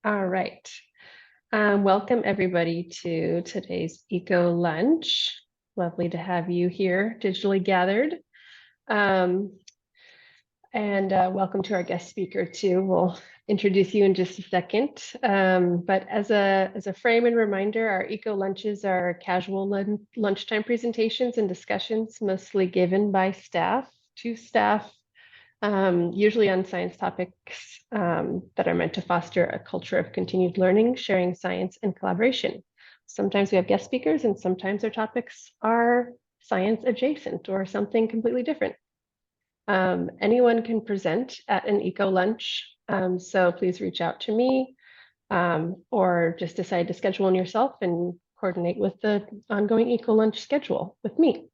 All right. Welcome everybody to today's Eco Lunch. Lovely to have you here digitally gathered. Welcome to our guest speaker too. We'll introduce you in just a second. But as a frame and reminder, our Eco Lunches are casual lunchtime presentations and discussions, mostly given by staff to staff, usually on science topics that are meant to foster a culture of continued learning, sharing science, and collaboration. Sometimes we have guest speakers, and sometimes our topics are science adjacent or something completely different. Anyone can present at an Eco Lunch, so please reach out to me or just decide to schedule one yourself and coordinate with the ongoing Eco Lunch schedule with me.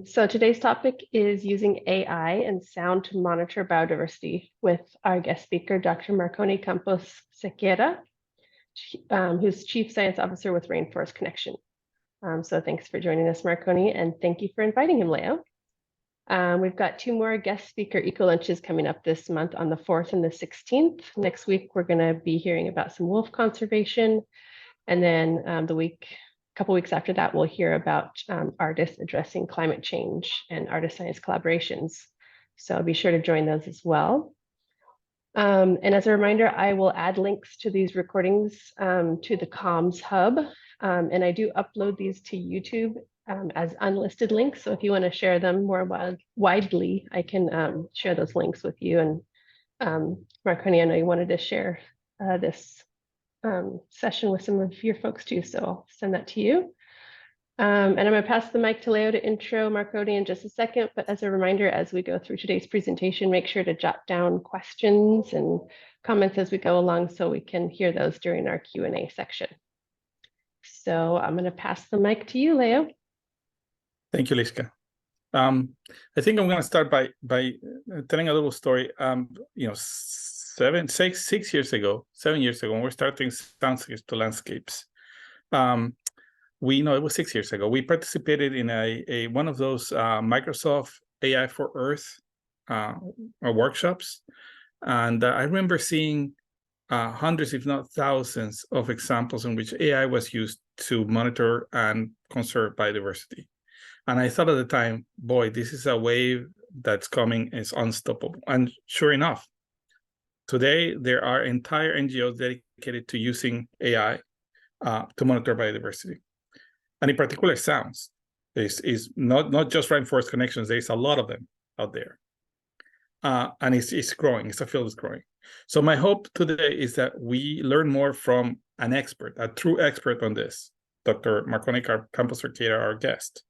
So today's topic is using AI and sound to monitor biodiversity with our guest speaker, Dr. Marconi Campos-Cerqueira, who's Chief Science Officer with Rainforest Connection. So thanks for joining us, Marconi, and thank you for inviting him, Leo. We've got two more guest speaker Eco Lunches coming up this month on the 4th and the 16th. Next week, we're going to be hearing about some wolf conservation. And then a couple weeks after that, we'll hear about artists addressing climate change and artist science collaborations. So be sure to join those as well. And as a reminder, I will add links to these recordings to the Comms Hub. And I do upload these to YouTube as unlisted links. So if you want to share them more widely, I can share those links with you. And Marconi, I know you wanted to share this session with some of your folks too, so I'll send that to you. And I'm going to pass the mic to Leo to intro Marconi in just a second, but as a reminder, as we go through today's presentation, make sure to jot down questions and comments as we go along so we can hear those during our Q&A section. So I'm going to pass the mic to you, Leo. Thank you, Liska. I think I'm going to start by telling a little story. 7 years ago, when we're starting Soundscapes to Landscapes, it was 6 years ago, we participated in one of those Microsoft AI for Earth workshops. And I remember seeing hundreds, if not thousands, of examples in which AI was used to monitor and conserve biodiversity. And I thought at the time, boy, this is a wave that's coming, it's unstoppable. And sure enough, today, there are entire NGOs dedicated to using AI to monitor biodiversity. And in particular, sounds is not just Rainforest Connections, there's a lot of them out there. And it's growing, it's a field that's growing. So my hope today is that we learn more from an expert, a true expert on this, Dr. Marconi Campos-Cerqueira, our guest,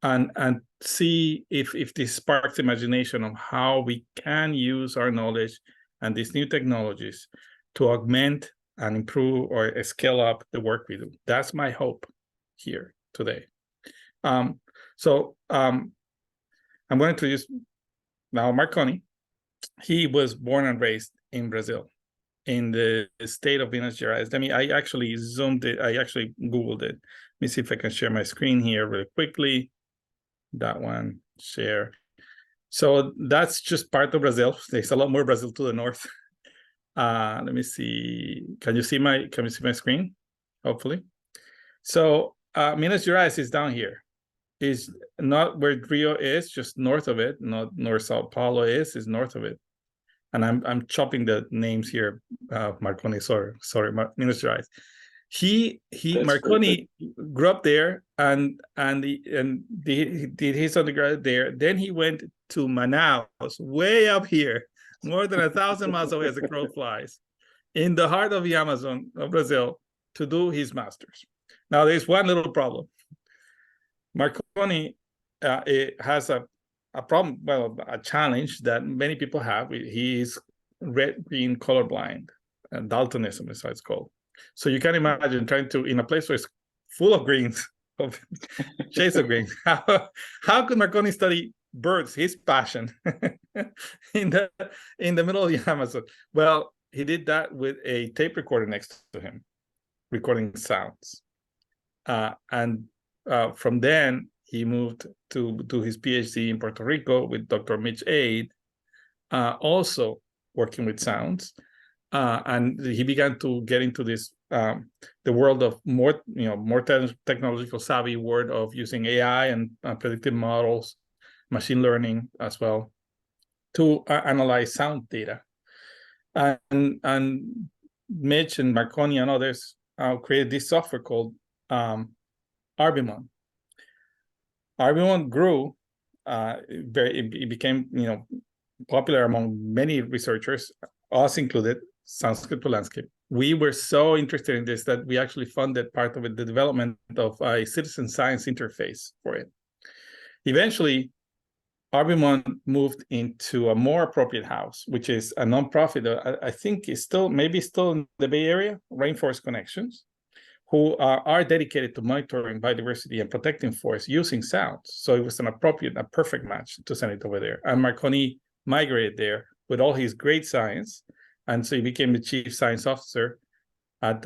and see if this sparks imagination of how we can use our knowledge and these new technologies to augment and improve or scale up the work we do. That's my hope here today. I'm going to introduce now Marconi. He was born and raised in Brazil, in the state of Minas Gerais. I actually zoomed it, I actually Googled it. Let me see if I can share my screen here really quickly. That one, share. So that's just part of Brazil. There's a lot more Brazil to the north. Let me see. Can you see my screen? Hopefully. So Minas Gerais is down here. Is not where Rio is, just north of it. Not where Sao Paulo is north of it. And I'm chopping the names here. Marconi, sorry, Minas Gerais. Marconi grew up there and he did his undergrad there. Then he went to Manaus, way up here, more than 1,000 miles away as a crow flies, in the heart of the Amazon of Brazil, to do his master's. Now, there's one little problem. Marconi has a problem, well, a challenge that many people have. He is red-green colorblind, and daltonism is how it's called. So you can imagine trying to, in a place where it's full of greens, of shades of greens, how could Marconi study birds, his passion, in the middle of the Amazon? Well, he did that with a tape recorder next to him, recording sounds. From then, he moved to do his PhD in Puerto Rico with Dr. Mitch Aid, also working with sounds. and he began to get into this the world of more technological savvy world of using AI and predictive models, machine learning as well, to analyze sound data. And Mitch and Marconi and others created this software called Arbimon. Arbimon grew. It became popular among many researchers, us included. Sounds good to landscape. We were so interested in this that we actually funded part of it, the development of a citizen science interface for it. Eventually, Arbimon moved into a more appropriate house, which is a nonprofit. I think is still in the Bay Area, Rainforest Connections, who are dedicated to monitoring biodiversity and protecting forests using sound. So it was a perfect match to send it over there. And Marconi migrated there with all his great science, and so he became the chief science officer at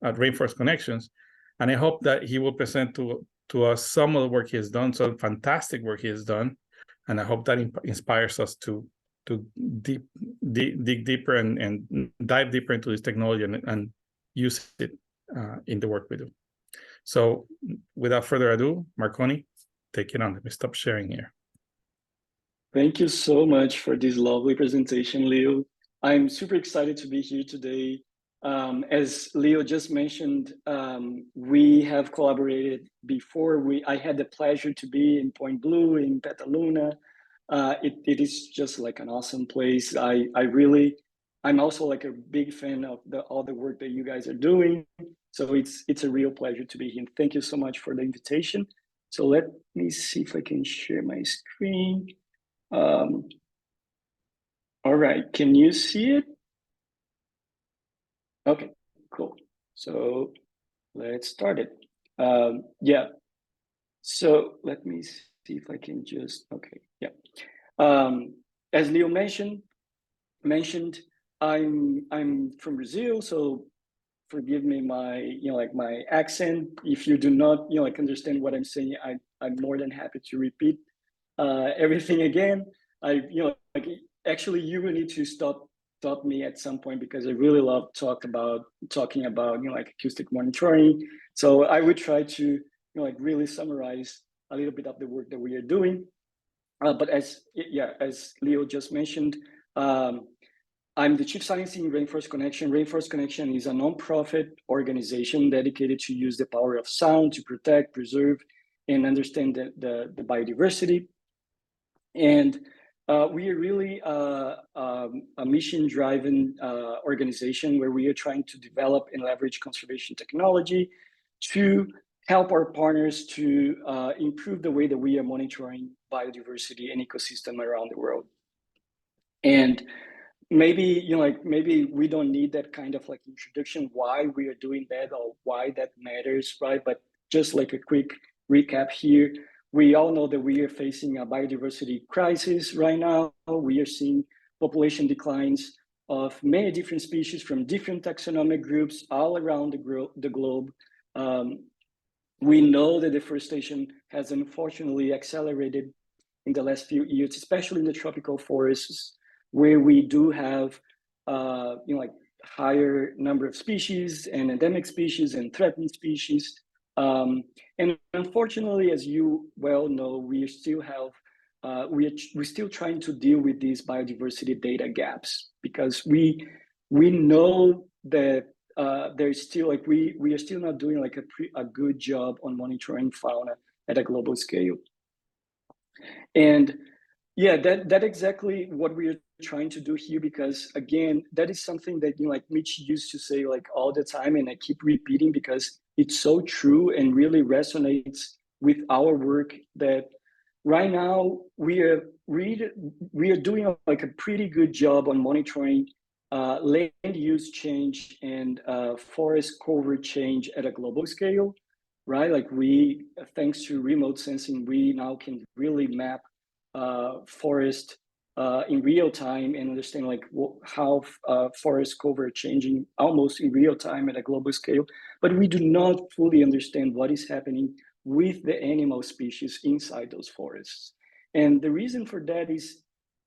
Rainforest Connections. And I hope that he will present to us some of the work he has done, some fantastic work he has done, and I hope that inspires us to dig deeper and dive deeper into this technology and use it in the work we do. So without further ado, Marconi, take it on. Let me stop sharing here. Thank you so much for this lovely presentation, Leo. I'm super excited to be here today. As Leo just mentioned, we have collaborated before. I had the pleasure to be in Point Blue in Petaluna. It is just like an awesome place. I'm also like a big fan of all the work that you guys are doing. So it's a real pleasure to be here. Thank you so much for the invitation. So let me see if I can share my screen. All right, can you see it? Okay, cool. So let's start it. Yeah. So let me see if I can just, okay, yeah. As Leo mentioned, I'm from Brazil, so forgive me my my accent. If you do not understand what I'm saying, I'm more than happy to repeat everything again. Actually you will need to stop me at some point, because I really love talking about acoustic monitoring. So I would try to really summarize a little bit of the work that we are doing. But as Leo just mentioned, I'm the chief scientist in Rainforest Connection. Rainforest Connection is a nonprofit organization dedicated to use the power of sound to protect, preserve, and understand the biodiversity. And we are really a mission-driven organization where we are trying to develop and leverage conservation technology to help our partners to improve the way that we are monitoring biodiversity and ecosystem around the world. And maybe maybe we don't need that kind of introduction why we are doing that or why that matters, right? But just like a quick recap here. We all know that we are facing a biodiversity crisis right now. We are seeing population declines of many different species from different taxonomic groups all around the globe. We know that deforestation has unfortunately accelerated in the last few years, especially in the tropical forests, where we do have higher number of species and endemic species and threatened species. And unfortunately, as you well know, we still have we're still trying to deal with these biodiversity data gaps, because we know that there's still we are still not doing a good job on monitoring fauna at a global scale. And yeah, that exactly what we are trying to do here, because again, that is something that Mitch used to say all the time, and I keep repeating because it's so true and really resonates with our work, that right now we are doing a pretty good job on monitoring land use change and forest cover change at a global scale, right? We, thanks to remote sensing, we now can really map forest in real time and understand how forest cover changing almost in real time at a global scale. But we do not fully understand what is happening with the animal species inside those forests. And the reason for that is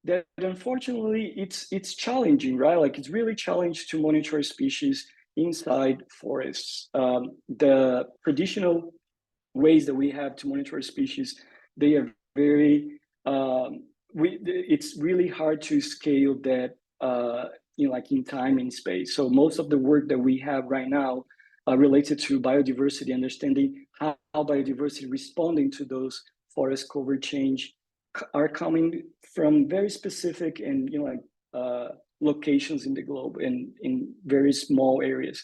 that unfortunately it's challenging, right? Like it's really challenging to monitor species inside forests. The traditional ways that we have to monitor species, they are very it's really hard to scale that like in time and space. So most of the work that we have right now related to biodiversity, understanding how biodiversity responding to those forest cover change are coming from very specific and locations in the globe and in very small areas.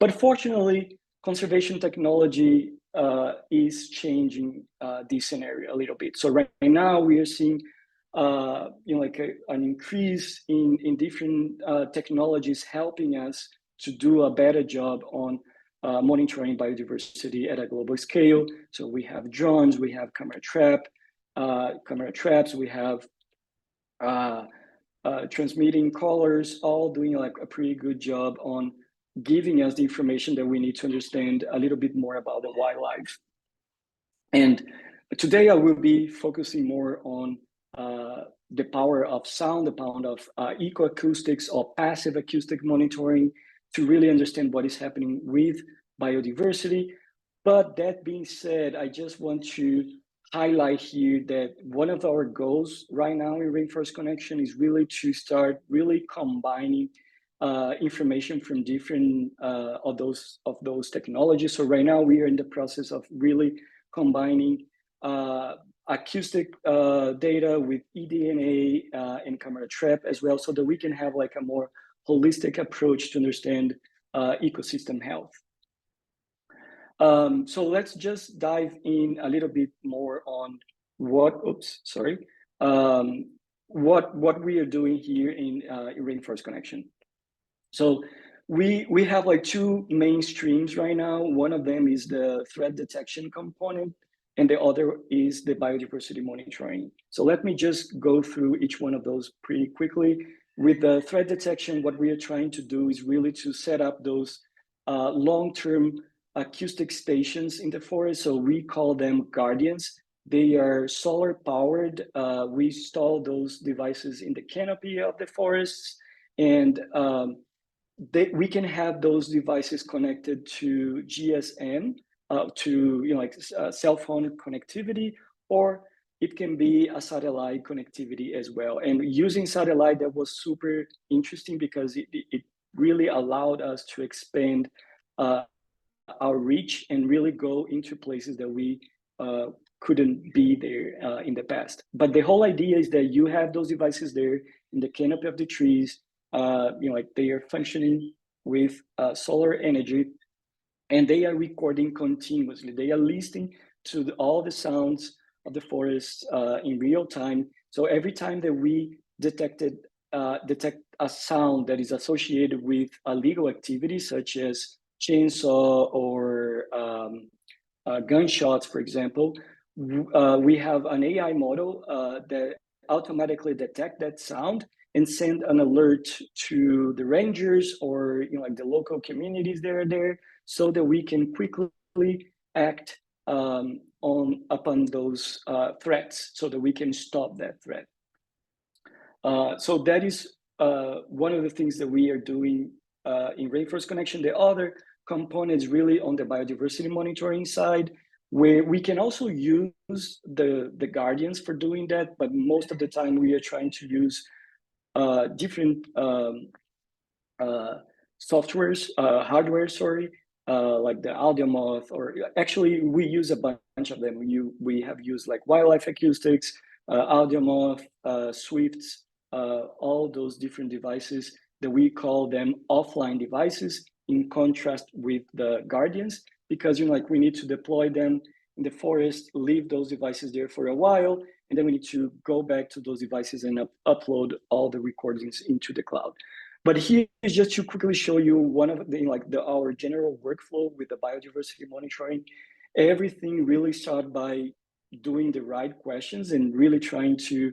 But fortunately, conservation technology is changing this scenario a little bit. So right now we are seeing an increase in different technologies helping us to do a better job on monitoring biodiversity at a global scale. So we have drones, we have camera traps, we have transmitting colors, all doing like a pretty good job on giving us the information that we need to understand a little bit more about the wildlife. And today I will be focusing more on the power of sound, the power of ecoacoustics or passive acoustic monitoring to really understand what is happening with biodiversity. But that being said, I just want to highlight here that one of our goals right now in Rainforest Connection is really to start really combining information from different of those technologies. So right now we are in the process of really combining acoustic data with eDNA and camera trap as well, so that we can have like a more holistic approach to understand ecosystem health. So let's just dive in a little bit more on what we are doing here in Rainforest Connection. So we have like two main streams right now. One of them is the threat detection component, and the other is the biodiversity monitoring. So let me just go through each one of those pretty quickly. With the threat detection, what we are trying to do is really to set up those long-term acoustic stations in the forest. So we call them guardians. They are solar powered. We install those devices in the canopy of the forests, and we can have those devices connected to GSM, to cell phone connectivity, or it can be a satellite connectivity as well. And using satellite, that was super interesting because it really allowed us to expand our reach and really go into places that we couldn't be there in the past. But the whole idea is that you have those devices there in the canopy of the trees, they are functioning with solar energy, and they are recording continuously. They are listening to all the sounds of the forest in real time. So every time that we detect a sound that is associated with a legal activity, such as chainsaw or gunshots, for example, we have an AI model that automatically detect that sound and send an alert to the rangers or the local communities that are there, so that we can quickly act upon those threats, so that we can stop that threat. So that is one of the things that we are doing in Rainforest Connection. The other component is really on the biodiversity monitoring side, where we can also use the guardians for doing that, but most of the time we are trying to use different softwares, hardware, like the Audiomoth, or actually we use a bunch of them. We have used like Wildlife Acoustics, Audiomoth, Swifts, all those different devices that we call them offline devices, in contrast with the guardians, because we need to deploy them in the forest, leave those devices there for a while, and then we need to go back to those devices and upload all the recordings into the cloud. But here is just to quickly show you one of our general workflow with the biodiversity monitoring. Everything really started by doing the right questions and really trying to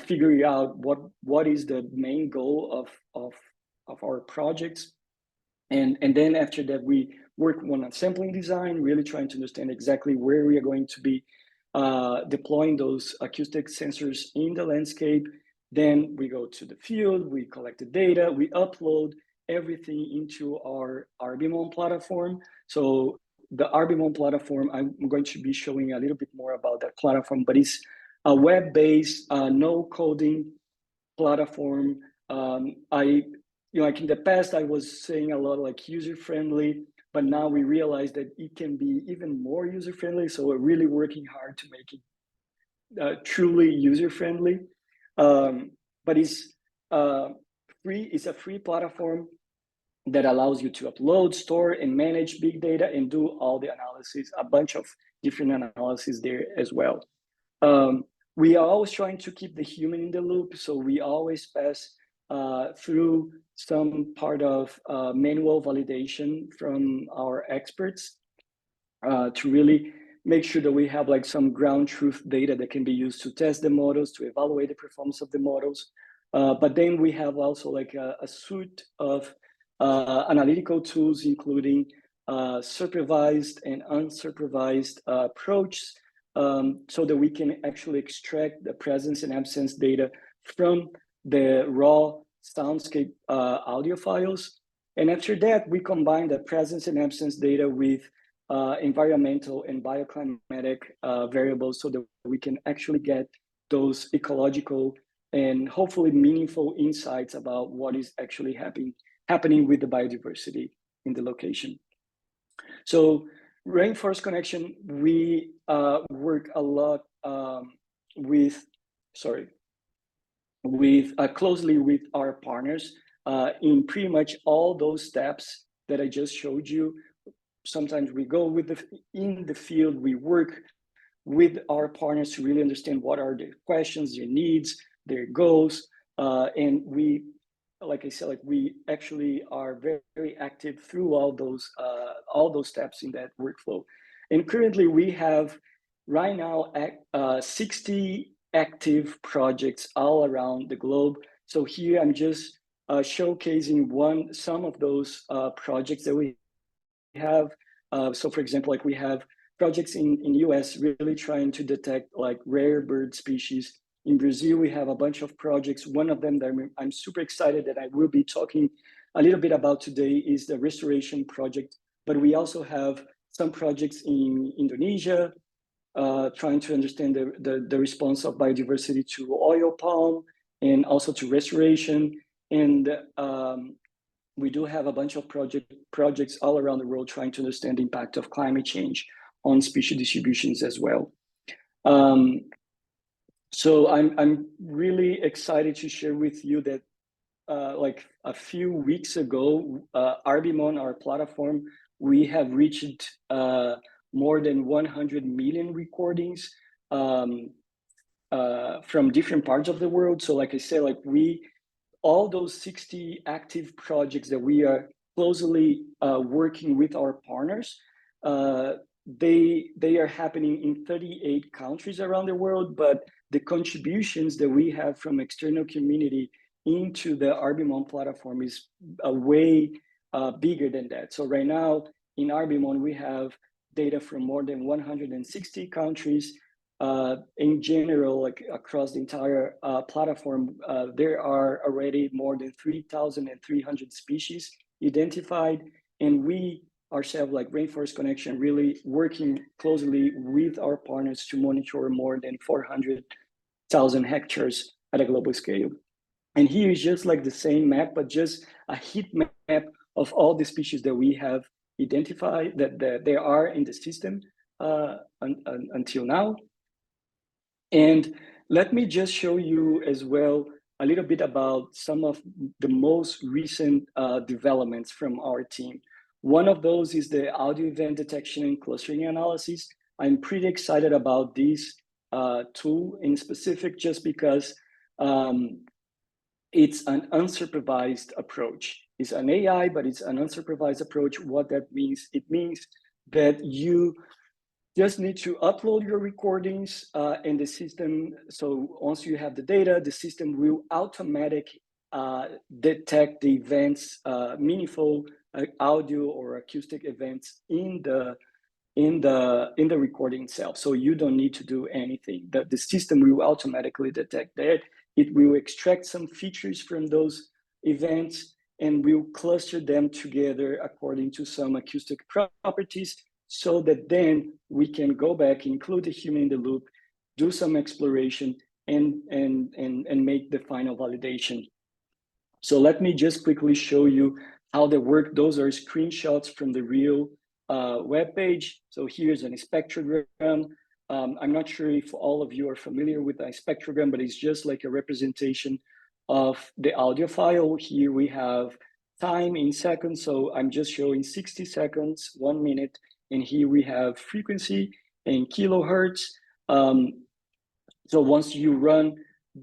figure out what is the main goal of our projects. And then after that, we work on a sampling design, really trying to understand exactly where we are going to be deploying those acoustic sensors in the landscape. Then we go to the field, we collect the data, we upload everything into our RBMON platform. So the RBMON platform, I'm going to be showing a little bit more about that platform, but it's a web-based, no coding platform. Like in the past, I was saying a lot like user-friendly, but now we realize that it can be even more user-friendly. So we're really working hard to make it truly user-friendly. But it's free. It's a free platform that allows you to upload, store, and manage big data and do all the analysis, a bunch of different analysis there as well. We are always trying to keep the human in the loop. So we always pass through some part of manual validation from our experts to really make sure that we have like some ground truth data that can be used to test the models, to evaluate the performance of the models. But then we have also like a suite of analytical tools, including supervised and unsupervised approaches, so that we can actually extract the presence and absence data from the raw soundscape audio files. And after that, we combine the presence and absence data with environmental and bioclimatic variables so that we can actually get those ecological and hopefully meaningful insights about what is actually happening with the biodiversity in the location. So Rainforest Connection, we work a lot closely with our partners in pretty much all those steps that I just showed you. Sometimes we go in the field, we work with our partners to really understand what are their questions, their needs, their goals, and we, like I said, like we actually are very, very active through all those steps in that workflow. And currently we have right now 60 active projects all around the globe. So here I'm just showcasing some of those projects that we have. So for example, like we have projects in US really trying to detect like rare bird species. In Brazil, we have a bunch of projects. One of them that I'm super excited that I will be talking a little bit about today is the restoration project. But we also have some projects in Indonesia, trying to understand the response of biodiversity to oil palm and also to restoration. And we do have a bunch of projects all around the world trying to understand the impact of climate change on species distributions as well. So I'm really excited to share with you that like a few weeks ago, RBMON, our platform, we have reached more than 100 million recordings from different parts of the world. So like I said, like all those 60 active projects that we are closely working with our partners, they are happening in 38 countries around the world, but the contributions that we have from external community into the RBMON platform is way bigger than that. So right now in RBMON, we have data from more than 160 countries. In general, like across the entire platform, there are already more than 3,300 species identified, and we ourselves, like Rainforest Connection, really working closely with our partners to monitor more than 400,000 hectares at a global scale. And here is just like the same map, but just a heat map of all the species that we have identified that they are in the system until now. And let me just show you as well a little bit about some of the most recent developments from our team. One of those is the audio event detection and clustering analysis. I'm pretty excited about this tool in specific just because it's an unsupervised approach. It's an AI, but it's an unsupervised approach. What that means, it means that you just need to upload your recordings and the system. So once you have the data, the system will automatically detect the events, meaningful audio or acoustic events in in the recording itself. So you don't need to do anything. The system will automatically detect that. It will extract some features from those events and will cluster them together according to some acoustic properties, so that then we can go back, include the human in the loop, do some exploration, and make the final validation. So let me just quickly show you how they work. Those are screenshots from the real web page. So here's an spectrogram. I'm not sure if all of you are familiar with a spectrogram, but it's just like a representation of the audio file. Here we have time in seconds. So I'm just showing 60 seconds, 1 minute. And here we have frequency in kilohertz. So once you run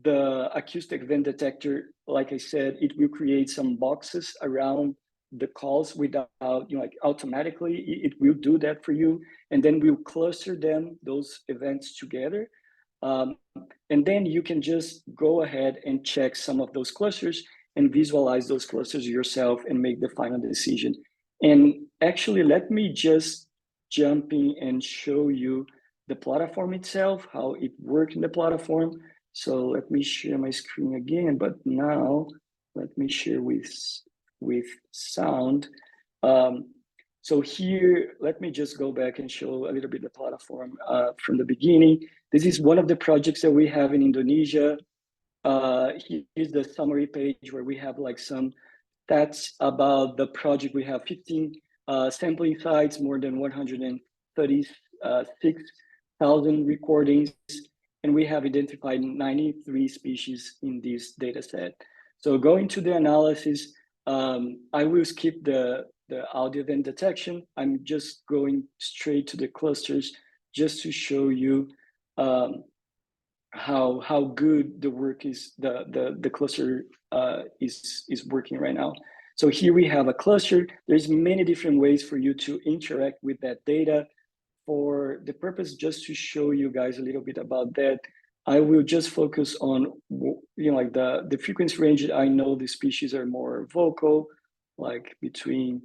the acoustic event detector, like I said, it will create some boxes around the calls without, like automatically, it will do that for you. And then we'll cluster them, those events together. And then you can just go ahead and check some of those clusters and visualize those clusters yourself and make the final decision. And actually, let me just jump in and show you the platform itself, how it works in the platform. So let me share my screen again, but now let me share with sound. So here, let me just go back and show a little bit the platform from the beginning. This is one of the projects that we have in Indonesia. Here's the summary page where we have like some stats about the project. We have 15 sampling sites, more than 136,000 recordings, and we have identified 93 species in this data set. So going to the analysis, I will skip the audio event detection. I'm just going straight to the clusters just to show you how good the work is, the cluster is working right now. So here we have a cluster. There's many different ways for you to interact with that data. For the purpose just to show you guys a little bit about that, I will just focus on, like the frequency range. I know the species are more vocal, like between,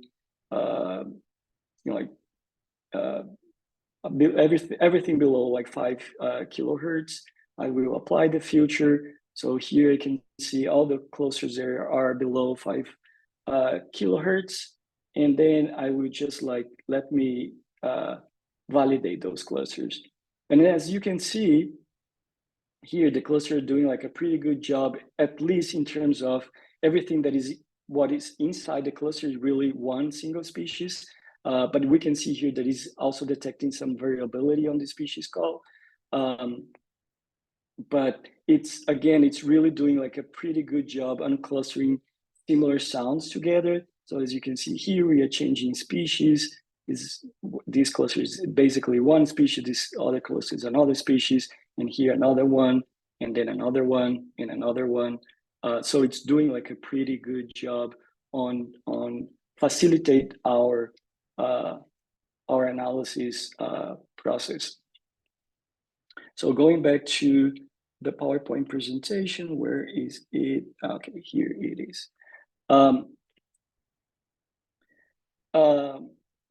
everything below like 5 kilohertz. I will apply the filter. So here I can see all the clusters there are below 5 kilohertz. And then I will just let me validate those clusters. And as you can see here, the cluster are doing like a pretty good job, at least in terms of everything that is what is inside the cluster is really one single species. But we can see here that is also detecting some variability on the species call. But it's really doing like a pretty good job on clustering similar sounds together. So as you can see here, we are changing species. This cluster is basically one species, this other cluster is another species, and here another one, and then another one, and another one. So it's doing like a pretty good job on facilitate our analysis process. So going back to the PowerPoint presentation, where is it? Okay, here it is.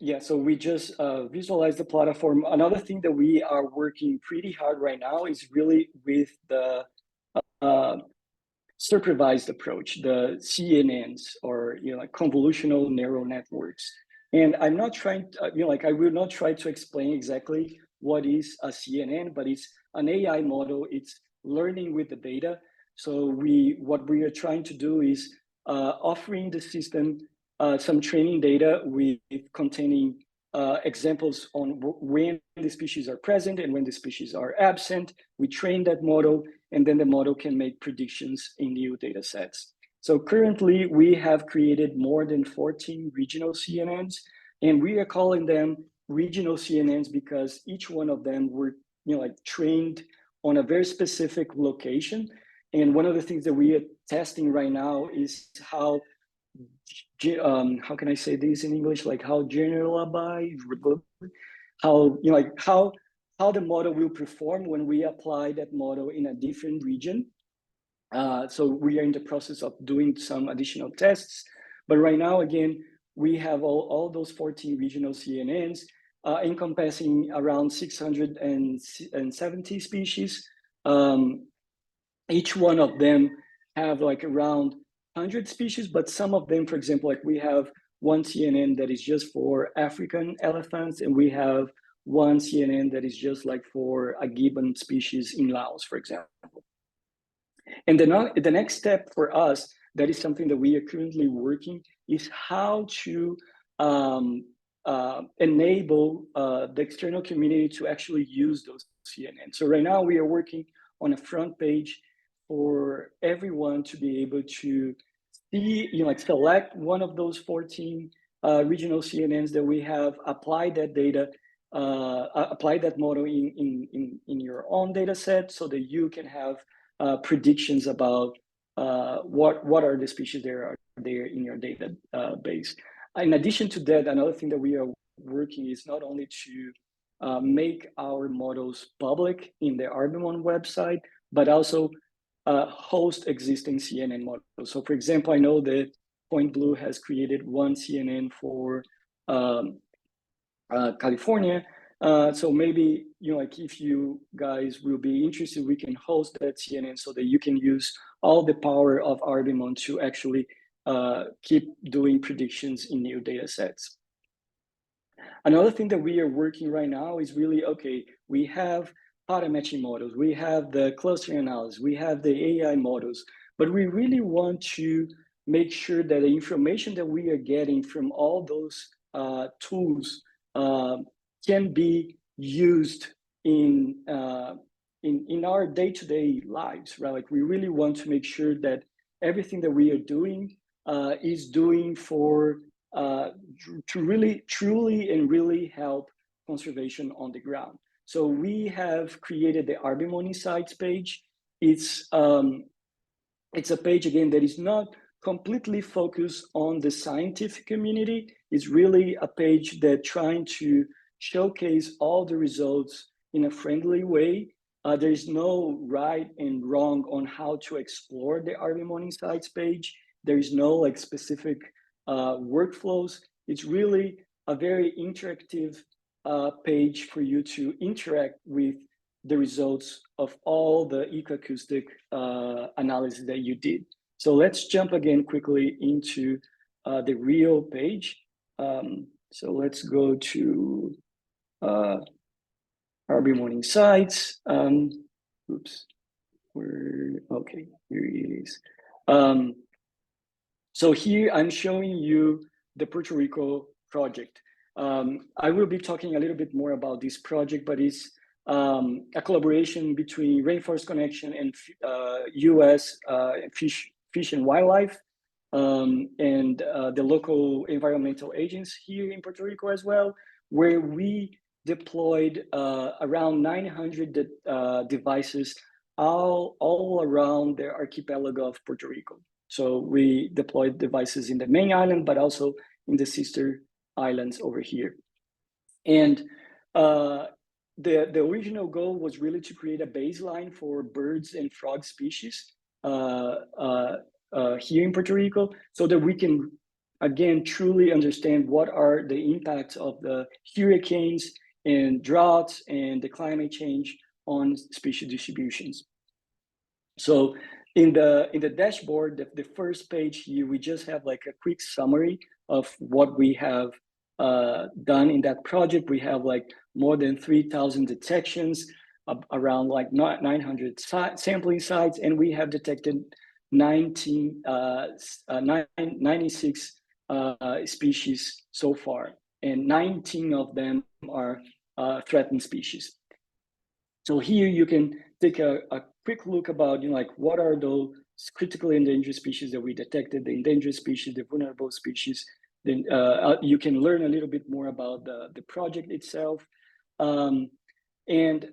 Yeah, so we just visualize the platform. Another thing that we are working pretty hard right now is really with the supervised approach, the CNNs, or like convolutional neural networks. And I'm not trying to, I will not try to explain exactly what is a CNN, but it's an AI model. It's learning with the data. So what we are trying to do is offering the system some training data with containing examples on when the species are present and when the species are absent. We train that model, and then the model can make predictions in new data sets. So currently we have created more than 14 regional CNNs, and we are calling them regional CNNs because each one of them were trained on a very specific location. And one of the things that we are testing right now is how can I say this in English? Like how generalized, how the model will perform when we apply that model in a different region. So we are in the process of doing some additional tests. But right now, again, we have all those 14 regional CNNs. encompassing around 670 species. Each one of them have like around 100 species, but some of them, for example, like we have one CNN that is just for African elephants, and we have one CNN that is just like for a gibbon species in Laos, for example. And the next step for us, that is something that we are currently working, is how to enable the external community to actually use those CNN. So right now we are working on a front page for everyone to be able to see, like select one of those 14 regional CNNs that we have, apply that data, apply that model in your own data set so that you can have predictions about what are the species there are there in your data base. In addition to that, another thing that we are working is not only to make our models public in the Arbimon website, but also host existing CNN models. So for example, I know that Point Blue has created one CNN for California. So maybe, like if you guys will be interested, we can host that CNN so that you can use all the power of Arbimon to actually keep doing predictions in new data sets. Another thing that we are working right now is really, okay, we have pattern matching models, we have the clustering analysis, we have the AI models, but we really want to make sure that the information that we are getting from all those tools can be used in our day-to-day lives, right? Like we really want to make sure that everything that we are doing is doing for to really, truly, and really help conservation on the ground. So we have created the Arbimon Insights page. It's a page, again, that is not completely focused on the scientific community. It's really a page that trying to showcase all the results in a friendly way. There is no right and wrong on how to explore the Arbimon Insights page. There is no like specific workflows. It's really a very interactive page for you to interact with the results of all the ecoacoustic analysis that you did. So let's jump again quickly into the real page. So let's go to Arbimon Insights. Oops, okay, here it is. So here I'm showing you the Puerto Rico project. I will be talking a little bit more about this project, but it's a collaboration between Rainforest Connection and US Fish and Wildlife and the local environmental agents here in Puerto Rico as well, where we deployed around 900 devices all around the archipelago of Puerto Rico. So we deployed devices in the main island, but also in the sister islands over here. And the original goal was really to create a baseline for birds and frog species here in Puerto Rico, so that we can, again, truly understand what are the impacts of the hurricanes and droughts and the climate change on species distributions. So in the dashboard, the first page here, we just have like a quick summary of what we have done in that project. We have like more than 3,000 detections, around like 900 sampling sites, and we have detected 96 species so far, and 19 of them are threatened species. So here you can take a quick look about, like what are those critically endangered species that we detected, the endangered species, the vulnerable species. Then you can learn a little bit more about the project itself. And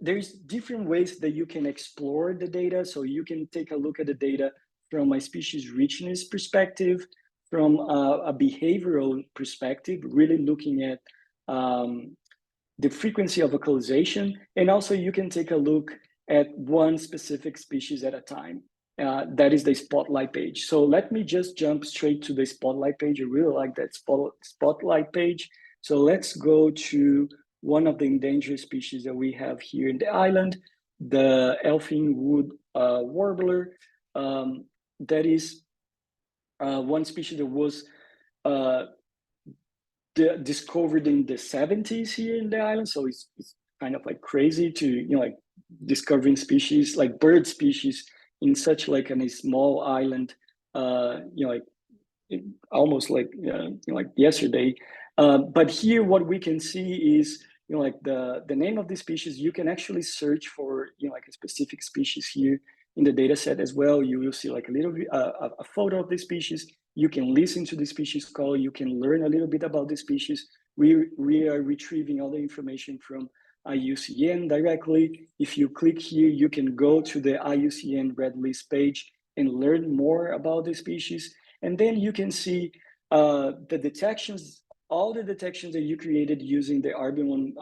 there's different ways that you can explore the data. So you can take a look at the data from a species richness perspective, from a behavioral perspective, really looking at the frequency of vocalization. And also you can take a look at one specific species at a time. That is the spotlight page. So let me just jump straight to the spotlight page. I really like that spotlight page. So let's go to one of the endangered species that we have here in the island, the elfin wood warbler. That is one species that was discovered in the 70s here in the island. So it's kind of like crazy to, like discovering species, like bird species in such like a small island, like almost like, like yesterday. But here what we can see is, like the name of the species. You can actually search for, like a specific species here in the data set as well. You will see like a little bit, a photo of the species. You can listen to the species call. You can learn a little bit about the species. We are retrieving all the information from IUCN directly. If you click here, you can go to the IUCN Red List page and learn more about the species. And then you can see the detections, all the detections that you created using the Arbimon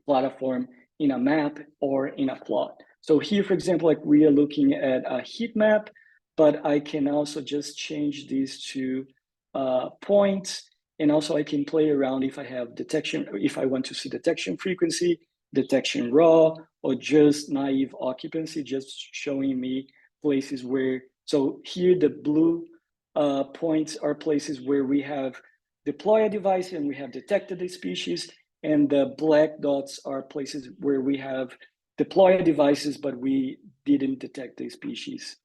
platform in a map or in a plot. So here, for example, like we are looking at a heat map, but I can also just change these to points. And also I can play around if I have detection, if I want to see detection frequency, detection raw, or just naive occupancy, just showing me places where, so here the blue points are places where we have deployed a device and we have detected the species, and the black dots are places where we have deployed devices, but we didn't detect the species.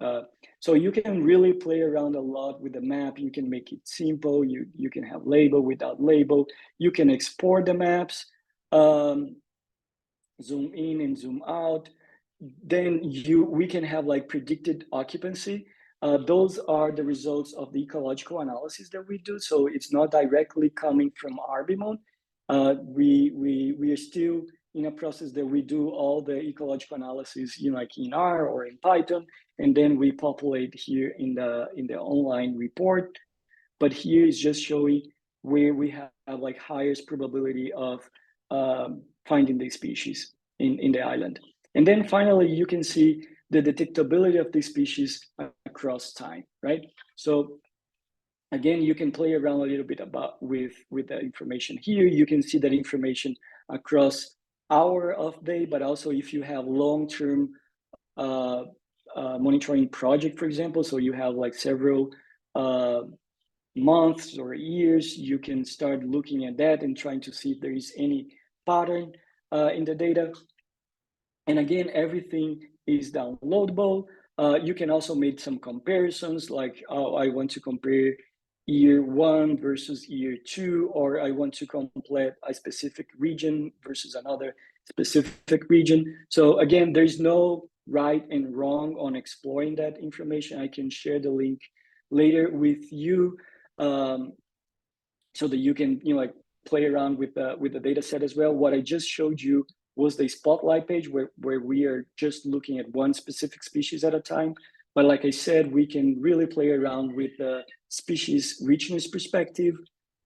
So you can really play around a lot with the map. You can make it simple. You can have label without label. You can export the maps, zoom in and zoom out. Then we can have like predicted occupancy. Those are the results of the ecological analysis that we do. So it's not directly coming from Arbimon. We are still in a process that we do all the ecological analysis like in R or in Python, and then we populate here in the online report. But here is just showing where we have like highest probability of finding the species in the island. And then finally, you can see the detectability of the species across time, right? So again, you can play around a little bit with the information here. You can see that information across hour of day, but also if you have long-term monitoring project, for example, so you have like several months or years, you can start looking at that and trying to see if there is any pattern in the data. And again, everything is downloadable. You can also make some comparisons, like, oh, I want to compare year 1 versus year 2, or I want to complete a specific region versus another specific region. So again, there's no right and wrong on exploring that information. I can share the link later with you, so that you can like play around with the data set as well. What I just showed you was the spotlight page where we are just looking at one specific species at a time. But like I said, we can really play around with the species richness perspective.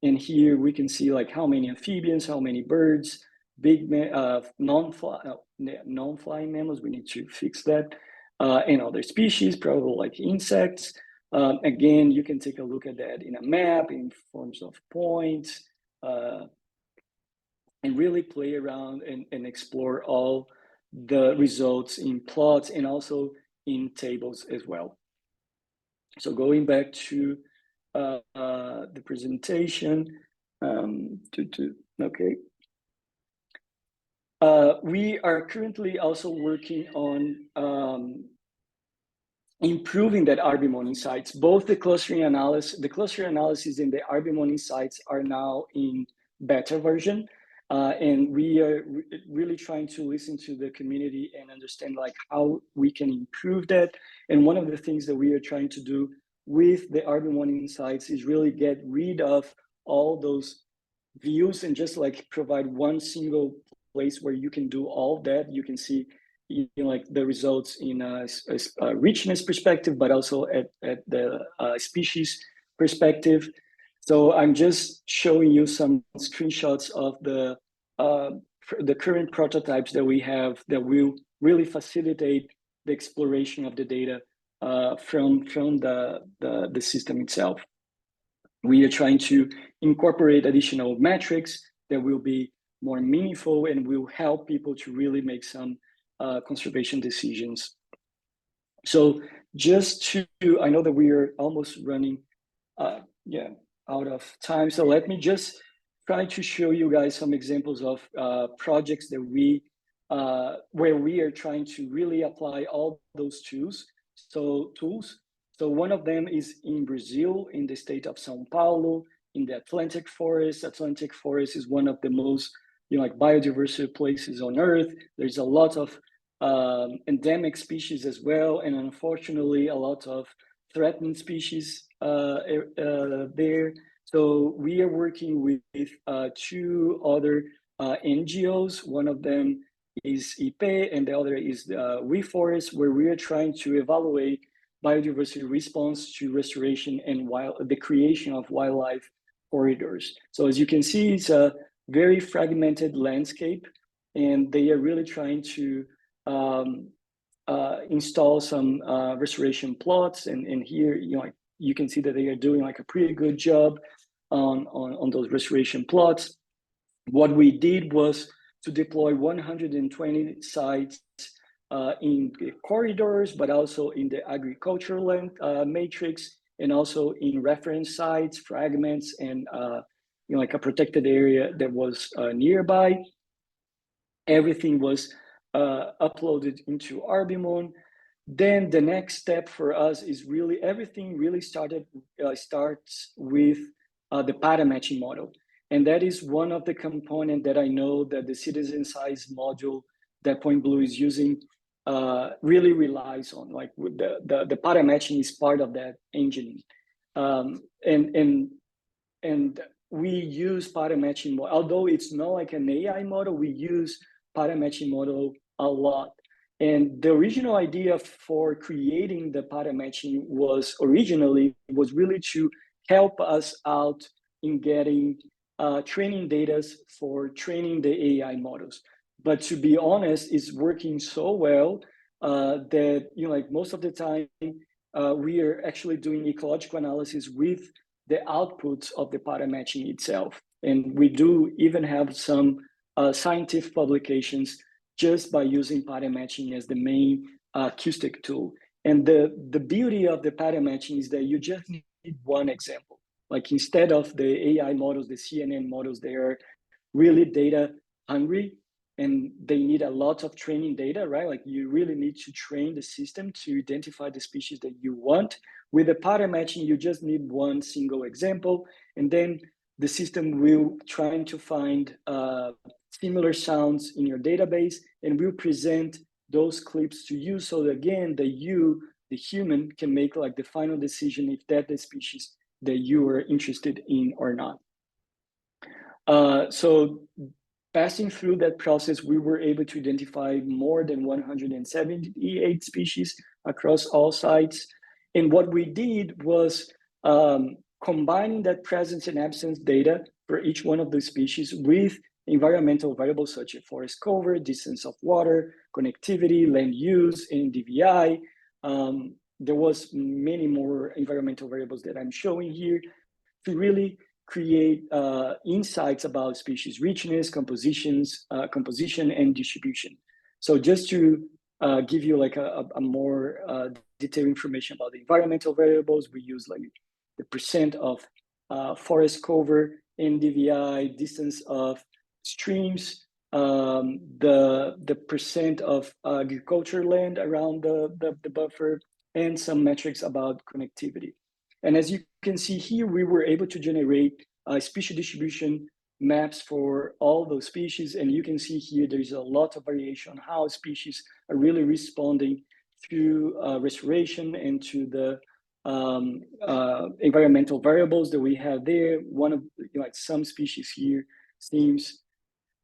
And here we can see like how many amphibians, how many birds, big non-flying mammals, we need to fix that, and other species, probably like insects. Again, you can take a look at that in a map in forms of points, and really play around and explore all the results in plots and also in tables as well. So going back to the presentation, okay. We are currently also working on improving that Arbimon insights. Both the clustering analysis and the Arbimon insights are now in beta version. And we are really trying to listen to the community and understand like how we can improve that. And one of the things that we are trying to do with the Arbimon insights is really get rid of all those views and just like provide one single place where you can do all that. You can see like the results in a richness perspective, but also at the species perspective. So I'm just showing you some screenshots of the current prototypes that we have that will really facilitate the exploration of the data from the system itself. We are trying to incorporate additional metrics that will be more meaningful and will help people to really make some conservation decisions. So just to, I know that we are almost running out of time. So let me just try to show you guys some examples of projects that we, where we are trying to really apply all those tools. So one of them is in Brazil, in the state of São Paulo, in the Atlantic Forest. Atlantic Forest is one of the most, like biodiversity places on Earth. There's a lot of endemic species as well, and unfortunately, a lot of threatened species there. So we are working with two other NGOs. One of them is IP, and the other is Rainforest, where we are trying to evaluate biodiversity response to restoration and the creation of wildlife corridors. So as you can see, it's a very fragmented landscape, and they are really trying to install some restoration plots. And here, you can see that they are doing like a pretty good job on those restoration plots. What we did was to deploy 120 sites in the corridors, but also in the agricultural land matrix, and also in reference sites, fragments, and like a protected area that was nearby. Everything was uploaded into Arbimon. Then the next step for us is really, everything really starts with the pattern matching model. And that is one of the components that I know that the citizen science module that Point Blue is using really relies on. Like the pattern matching is part of that engine. And we use pattern matching, although it's not like an AI model, we use pattern matching model a lot. And the original idea for creating the pattern matching was really to help us out in getting training data for training the AI models. But to be honest, it's working so well that like most of the time we are actually doing ecological analysis with the outputs of the pattern matching itself. And we do even have some scientific publications just by using pattern matching as the main acoustic tool. And the beauty of the pattern matching is that you just need one example. Like instead of the AI models, the CNN models, they are really data hungry and they need a lot of training data, right? Like you really need to train the system to identify the species that you want. With the pattern matching, you just need one single example, and then the system will try to find similar sounds in your database and will present those clips to you. So that, again, the human can make like the final decision if that's the species that you are interested in or not. So passing through that process, we were able to identify more than 178 species across all sites. And what we did was combining that presence and absence data for each one of the species with environmental variables such as forest cover, distance of water, connectivity, land use, and DVI. There was many more environmental variables that I'm showing here to really create insights about species richness, composition, and distribution. So just to give you like a more detailed information about the environmental variables, we use like the percent of forest cover, NDVI, distance of streams, the percent of agriculture land around the buffer, and some metrics about connectivity. And as you can see here, we were able to generate species distribution maps for all those species. And you can see here, there's a lot of variation on how species are really responding to restoration and to the environmental variables that we have there. One of like some species here seems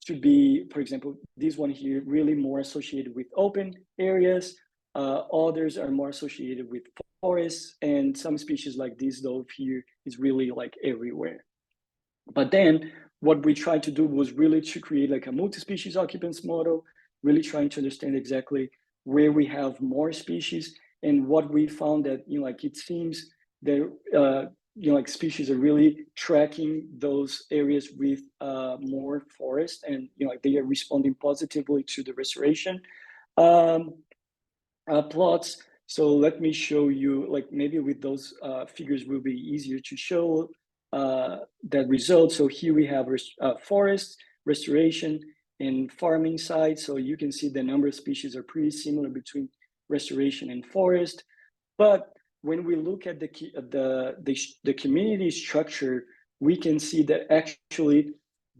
to be, for example, this one here, really more associated with open areas. Others are more associated with forests, and some species like this dove here is really like everywhere. But then what we tried to do was really to create like a multi-species occupants model, really trying to understand exactly where we have more species. And what we found that, like it seems that like species are really tracking those areas with more forest, and like they are responding positively to the restoration plots. So let me show you, like maybe with those figures will be easier to show that result. So here we have forest restoration and farming side. So you can see the number of species are pretty similar between restoration and forest. But when we look at the community structure, we can see that actually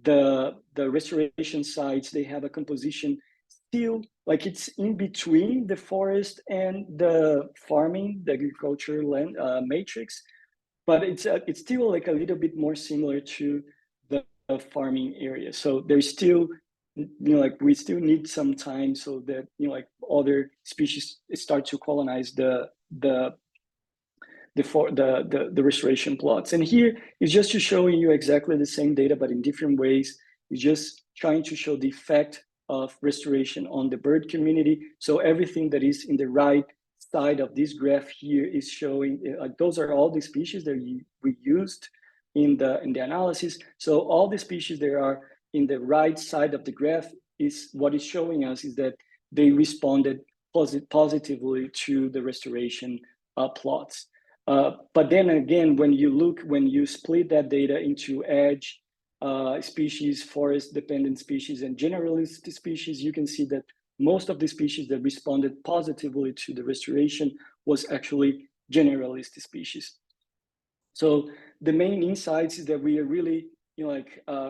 the restoration sites, they have a composition still like it's in between the forest and the farming, the agriculture land matrix, but it's still like a little bit more similar to the farming area. So there's still, like we still need some time so that like other species start to colonize the restoration plots. And here is just to showing you exactly the same data, but in different ways. It's just trying to show the effect of restoration on the bird community. So everything that is in the right side of this graph here is showing, like those are all the species that we used in the analysis. So all the species that are in the right side of the graph is what is showing us is that they responded positively to the restoration plots. But then again, when you split that data into edge species, forest-dependent species, and generalist species, you can see that most of the species that responded positively to the restoration was actually generalist species. So the main insights is that we are really,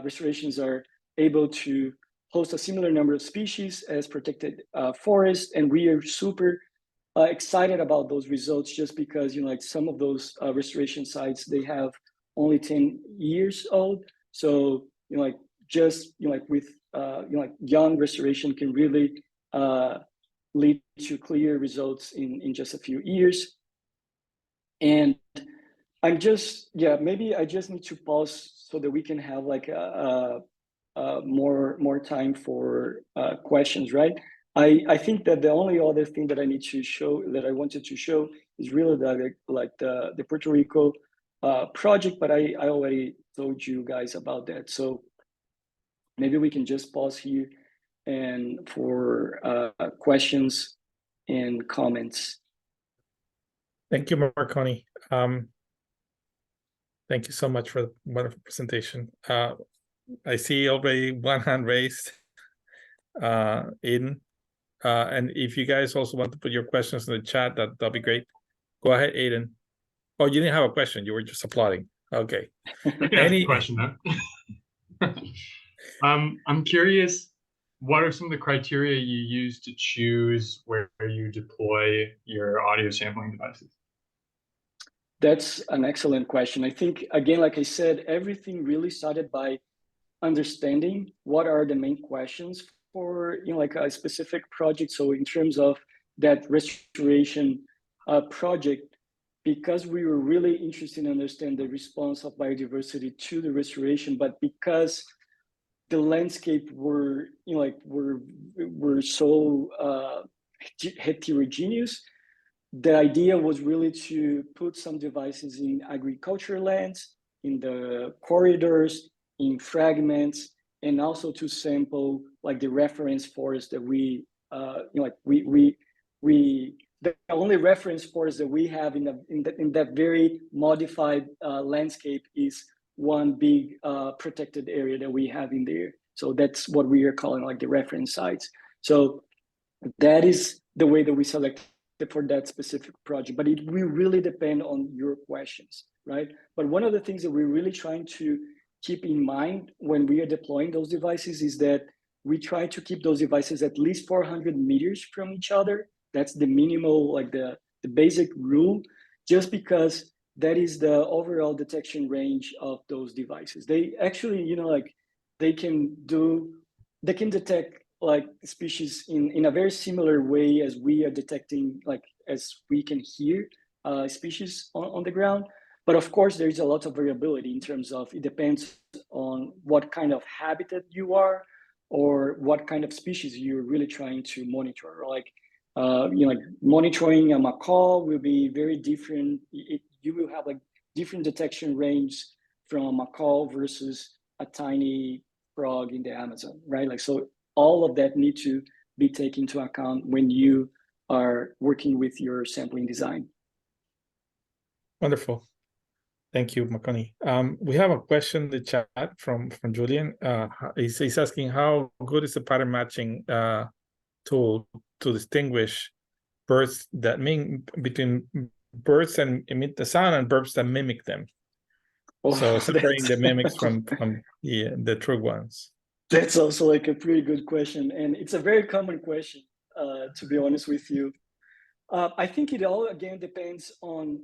restorations are able to host a similar number of species as protected forests, and we are super excited about those results just because like some of those restoration sites, they have only 10 years old. So like just like with like young restoration can really lead to clear results in just a few years. And I'm just maybe I just need to pause so that we can have like more time for questions, right? I think that the only other thing that I need to show, that I wanted to show, is really the Puerto Rico project, but I already told you guys about that. So maybe we can just pause here and for questions and comments. Thank you, Marconi. Thank you so much for the wonderful presentation. I see already one hand raised. Aiden. And if you guys also want to put your questions in the chat, that'll be great. Go ahead, Aiden. Oh, you didn't have a question. You were just applauding. Okay. Any question then? I'm curious, what are some of the criteria you use to choose where you deploy your audio sampling devices? That's an excellent question. I think, again, like I said, everything really started by understanding what are the main questions for like a specific project. So in terms of that restoration project, because we were really interested in understand the response of biodiversity to the restoration, but because the landscape were were so heterogeneous, the idea was really to put some devices in agriculture lands, in the corridors, in fragments, and also to sample like the reference forest that we the only reference forest that we have in that very modified landscape is one big protected area that we have in there. So that's what we are calling like the reference sites. So that is the way that we select for that specific project, but it will really depend on your questions, right? But one of the things that we're really trying to keep in mind when we are deploying those devices is that we try to keep those devices at least 400 meters from each other. That's the minimal, like the basic rule, just because that is the overall detection range of those devices. They actually, they can detect like species in a very similar way as we are detecting, like as we can hear species on the ground. But of course, there is a lot of variability in terms of, it depends on what kind of habitat you are or what kind of species you're really trying to monitor. Like, like monitoring a macaw will be very different. You will have like different detection range from a call versus a tiny frog in the Amazon, right? Like, so all of that need to be taken into account when you are working with your sampling design. Wonderful. Thank you, Marconi. We have a question in the chat from Julian. He's asking how good is the pattern matching tool to distinguish birds that between birds that emit the sound and birds that mimic them. Oh, So separating the mimics from the true ones. That's also like a pretty good question, and it's a very common question, to be honest with you. I think it all again depends on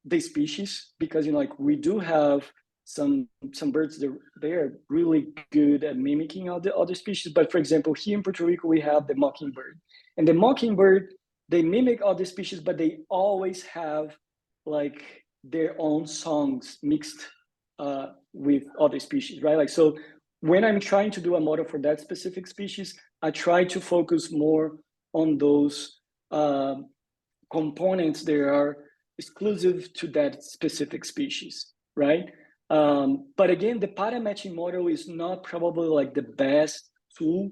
the species, because like we do have some birds that they are really good at mimicking other species. But for example, here in Puerto Rico we have the mockingbird, and the mockingbird, they mimic other species, but they always have like their own songs mixed with other species, right? Like, so when I'm trying to do a model for that specific species, I try to focus more on those components that are exclusive to that specific species, right? But again, the pattern matching model is not probably like the best tool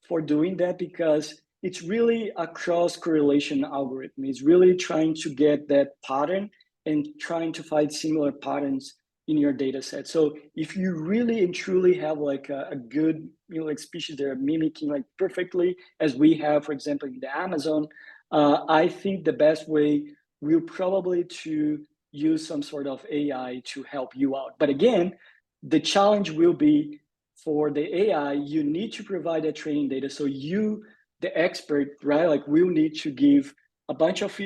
for doing that, because it's really a cross correlation algorithm. It's really trying to get that pattern and trying to find similar patterns in your data set. So if you really and truly have like a good, like species that are mimicking like perfectly, as we have, for example, in the Amazon, I think the best way will probably to use some sort of AI to help you out. But again, the challenge will be for the AI, you need to provide that training data. So you, the expert, right, like will need to give a bunch of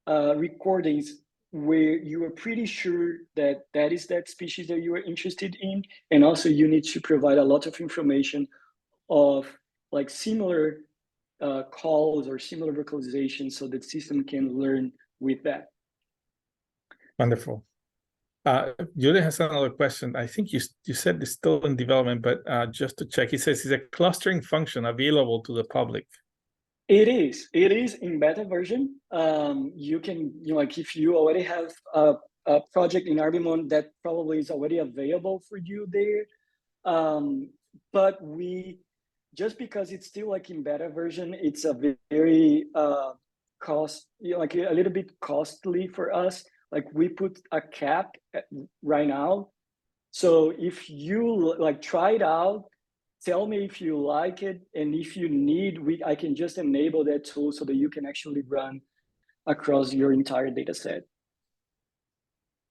recordings where you are pretty sure that that is that species that you are interested in. And also you need to provide a lot of information of like similar calls or similar vocalizations so that system can learn with that. Wonderful. Julian has another question. I think you said it's still in development, but just to check, he says, is a clustering function available to the public? It is in beta version. You can, like if you already have a project in Arbimon, that probably is already available for you there. But just because it's still like in beta version, it's a very like a little bit costly for us. Like we put a cap right now. So if you like try it out, tell me if you like it, and if you need, I can just enable that tool so that you can actually run across your entire data set.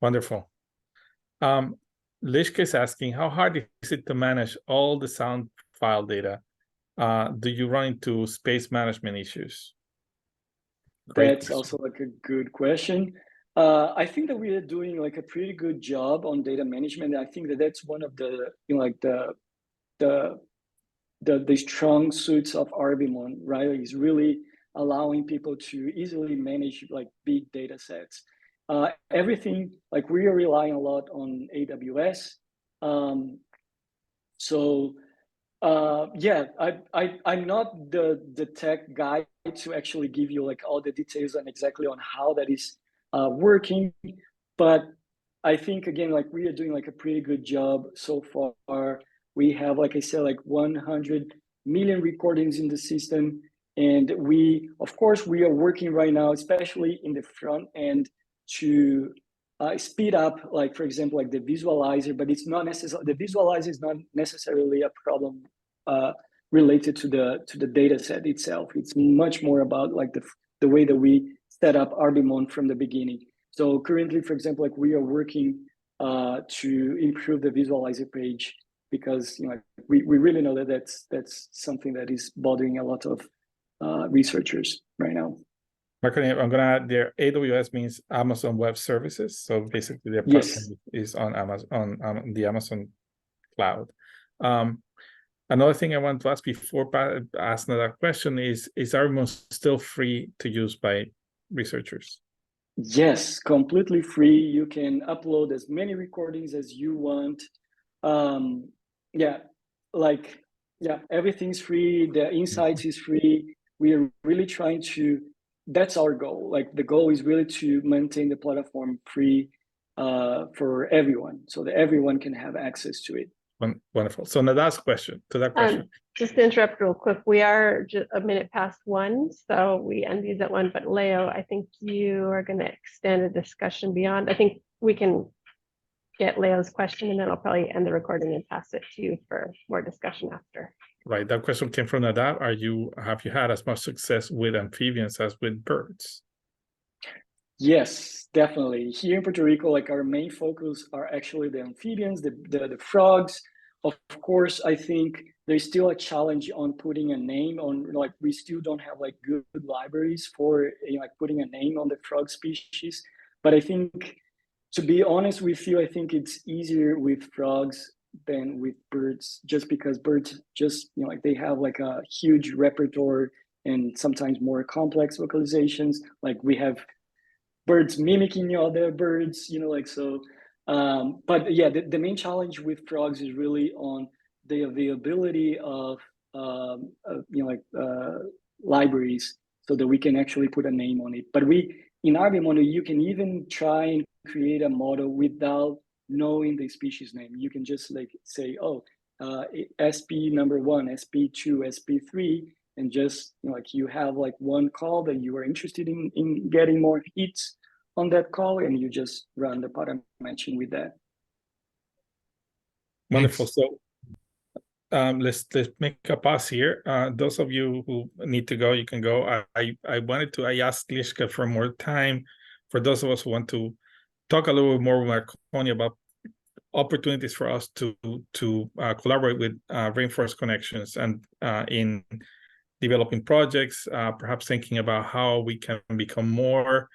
Wonderful. Lishka is asking, how hard is it to manage all the sound file data? Do you run into space management issues? That's also like a good question. I think that we are doing like a pretty good job on data management. I think that that's one of the, like the strong suits of Arbimon, right? Is really allowing people to easily manage like big data sets. Everything, like we are relying a lot on AWS. Yeah, I'm not the tech guy to actually give you like all the details and exactly on how that is working, but I think again, like we are doing like a pretty good job so far. We have, like I said, like 100 million recordings in the system, and of course, we are working right now, especially in the front end, to speed up, like for example, like the visualizer. But it's not necessarily, the visualizer is not necessarily a problem related to the data set itself. It's much more about like the way that we set up Arbimon from the beginning. So currently, for example, like we are working to improve the visualizer page, because we really know that that's something that is bothering a lot of researchers right now. Marconi, I'm gonna add there, AWS means Amazon Web Services. So basically their platform is on Amazon, on the Amazon cloud. Another thing I want to ask before asking that question is Arbimon still free to use by researchers? Yes, completely free. You can upload as many recordings as you want. Everything's free. The insights is free. We are really trying to that's our goal. Like the goal is really to maintain the platform free for everyone, so that everyone can have access to it. Wonderful. So Nada's question to that question. Just to interrupt real quick, we are just a minute past 1, so we end these at 1. But Leo, I think you are going to extend a discussion beyond. I think we can get Leo's question, and then I'll probably end the recording and pass it to you for more discussion after. Right. That question came from Nada. Have you had as much success with amphibians as with birds? Yes, definitely. Here in Puerto Rico, like our main focus are actually the amphibians, the frogs. Of course, I think there's still a challenge on putting a name on, like we still don't have like good libraries for like putting a name on the frog species. But I think, to be honest with you, I think it's easier with frogs than with birds, just because birds just, like they have like a huge repertoire and sometimes more complex vocalizations. Like we have birds mimicking other birds, like so. But yeah, the main challenge with frogs is really on the availability of libraries, so that we can actually put a name on it. But in RB model, you can even try and create a model without knowing the species name. You can just like say, oh, SP number 1, SP2, SP3, and just like you have like one call that you are interested in getting more hits on that call, and you just run the pattern matching with that. Wonderful. So let's make a pause here. Those of you who need to go, you can go. I asked Liska for more time. For those of us who want to talk a little bit more with Marconi about opportunities for us to collaborate with Rainforest Connections and in developing projects, perhaps thinking about how we can become more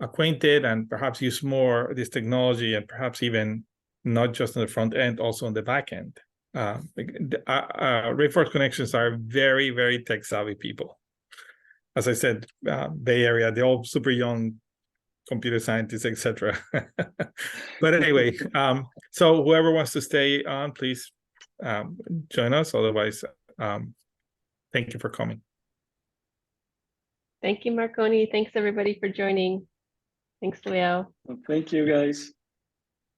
acquainted and perhaps use more of this technology, and perhaps even not just on the front end, also on the back end. Rainforest Connections are very, very tech savvy people. As I said, Bay Area, they're all super young computer scientists, etc. But anyway, so whoever wants to stay on, please join us. Otherwise, thank you for coming. Thank you, Marconi. Thanks everybody for joining. Thanks, Leo. Well, thank you, guys.